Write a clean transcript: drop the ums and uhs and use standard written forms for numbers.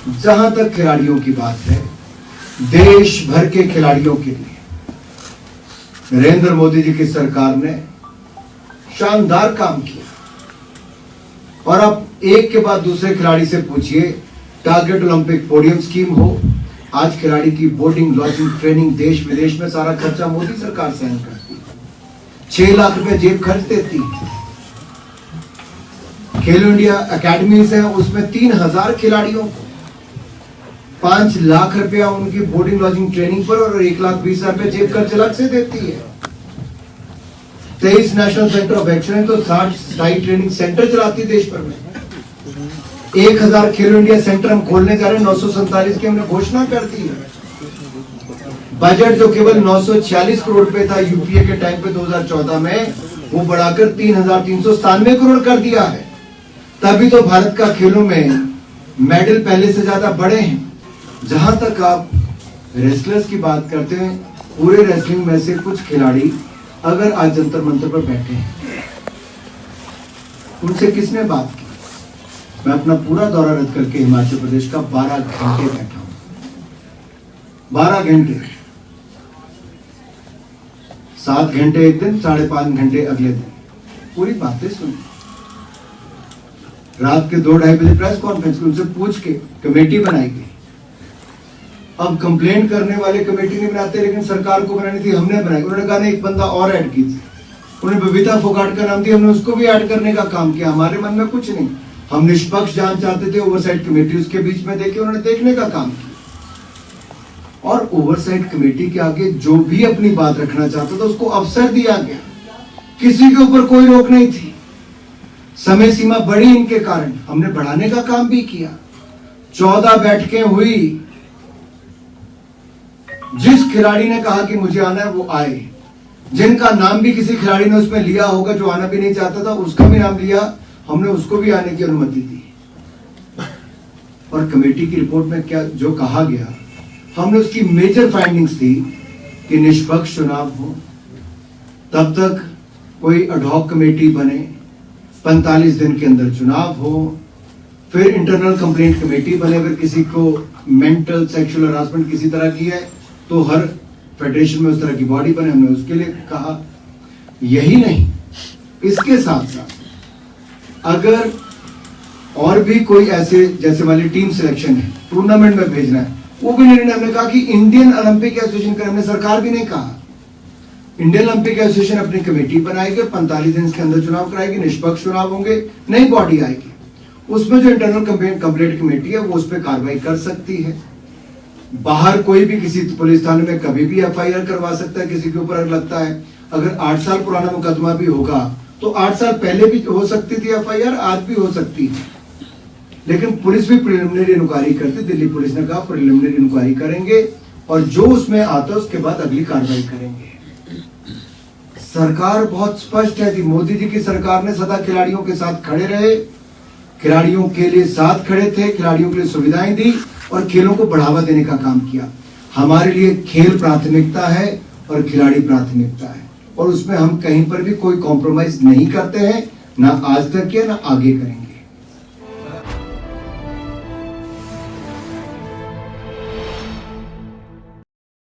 जहां तक खिलाड़ियों की बात है, देश भर के खिलाड़ियों के लिए नरेंद्र मोदी जी की सरकार ने शानदार काम किया। और अब एक के बाद दूसरे खिलाड़ी से पूछिए, टारगेट ओलंपिक पोडियम स्कीम हो, आज खिलाड़ी की बोर्डिंग, लॉजिंग, ट्रेनिंग, देश विदेश में सारा खर्चा मोदी सरकार सहन करती है। 6 लाख रुपए जेब खर्च देती है। खेलो इंडिया अकेडमीज है, उसमें 3000 खिलाड़ियों को 5 लाख रुपया उनकी बोर्डिंग, लॉजिंग, ट्रेनिंग पर और 1,20,000 रुपए जेब खर्च अलग से देती है। 23 नेशनल सेंटर ऑफ एक्सीलेंस तो 60 ट्रेनिंग सेंटर चलाती देश भर में। 1000 खेलो इंडिया सेंटर हम खोलने जा रहे हैं, 947 की हमने घोषणा कर दी है। बजट जो केवल 946 करोड़ रुपए था यूपीए के टाइम पे 2014 में, वो बढ़ाकर 3,397 करोड़ कर दिया है। तभी तो भारत का खेलों में मेडल पहले से ज्यादा बढ़े हैं। जहां तक आप रेसलर्स की बात करते हैं, पूरे रेसलिंग में से कुछ खिलाड़ी अगर आज जंतर मंतर पर बैठे हैं, उनसे किसने बात की? मैं अपना पूरा दौरा रद्द करके हिमाचल प्रदेश का 12 घंटे बैठा हूं। 12 घंटे, 7 घंटे एक दिन, 5.5 घंटे अगले दिन, पूरी बातें सुनी। रात के 2-2:30 बजे प्रेस कॉन्फ्रेंस, उनसे पूछ के कमेटी बनाई गई। अब कंप्लेंट करने वाले कमेटी नहीं बनाते, लेकिन सरकार को बनानी थी, हमने बनाई। उन्होंने कहा एक बंदा और ऐड की थी, उन्होंने बबीता फोगाट का नाम दिया, हमने उसको भी ऐड करने का काम किया। हमारे मन में कुछ नहीं, हम निष्पक्ष जांच चाहते थे, ओवरसाइट कमेटी उसके बीच में देखी, उन्होंने देखने का काम किया। और ओवरसाइट कमेटी के आगे जो भी अपनी बात रखना चाहता था उसको अवसर दिया गया, किसी के ऊपर कोई रोक नहीं थी। समय सीमा बढ़ी इनके कारण, हमने बढ़ाने का काम भी किया। 14 बैठकें हुई। जिस खिलाड़ी ने कहा कि मुझे आना है वो आए, जिनका नाम भी किसी खिलाड़ी ने उसमें लिया होगा जो आना भी नहीं चाहता था, उसका भी नाम लिया, हमने उसको भी आने की अनुमति दी। और कमेटी की रिपोर्ट में क्या जो कहा गया, हमने उसकी मेजर फाइंडिंग्स थी कि निष्पक्ष चुनाव हो, तब तक कोई एडहॉक कमेटी बने, 45 दिन के अंदर चुनाव हो, फिर इंटरनल कंप्लेंट कमेटी बने। अगर किसी को मेंटल सेक्सुअल हरासमेंट किसी तरह की है तो हर फेडरेशन में उस तरह की बॉडी बने, हमने उसके लिए कहा। यही नहीं, इसके साथ साथ अगर और भी कोई ऐसे जैसे वाली टीम सिलेक्शन है, टूर्नामेंट में भेजना है, वो भी निर्णय हमने कहा कि इंडियन ओलंपिक एसोसिएशन का, हमने सरकार भी नहीं कहा, इंडियन ओलंपिक एसोसिएशन अपनी कमेटी बनाएगी, 45 दिन के अंदर चुनाव कराएगी, निष्पक्ष चुनाव होंगे, नई बॉडी आएगी, उसमें जो इंटरनल कंप्लेंट कमेटी है वो उस पर कार्रवाई कर सकती है। बाहर कोई भी किसी पुलिस थाने में कभी भी एफआईआर करवा सकता है किसी के ऊपर अगर लगता है। अगर 8 साल पुराना मुकदमा भी होगा तो 8 साल पहले भी हो सकती थी एफआईआर, आज भी हो सकती है। लेकिन पुलिस भी प्रिलिमिनरी इंक्वायरी करती, दिल्ली पुलिस ने कहा प्रिलिमिनरी इंक्वायरी करेंगे और जो उसमें आता है उसके बाद अगली कार्रवाई करेंगे। सरकार बहुत स्पष्ट है कि मोदी जी की सरकार ने सदा खिलाड़ियों के साथ खड़े रहे, खिलाड़ियों के लिए साथ खड़े थे, खिलाड़ियों के लिए सुविधाएं दी और खेलों को बढ़ावा देने का काम किया। हमारे लिए खेल प्राथमिकता है और खिलाड़ी प्राथमिकता है, और उसमें हम कहीं पर भी कोई कॉम्प्रोमाइज नहीं करते हैं, ना आज तक किया ना आगे करेंगे।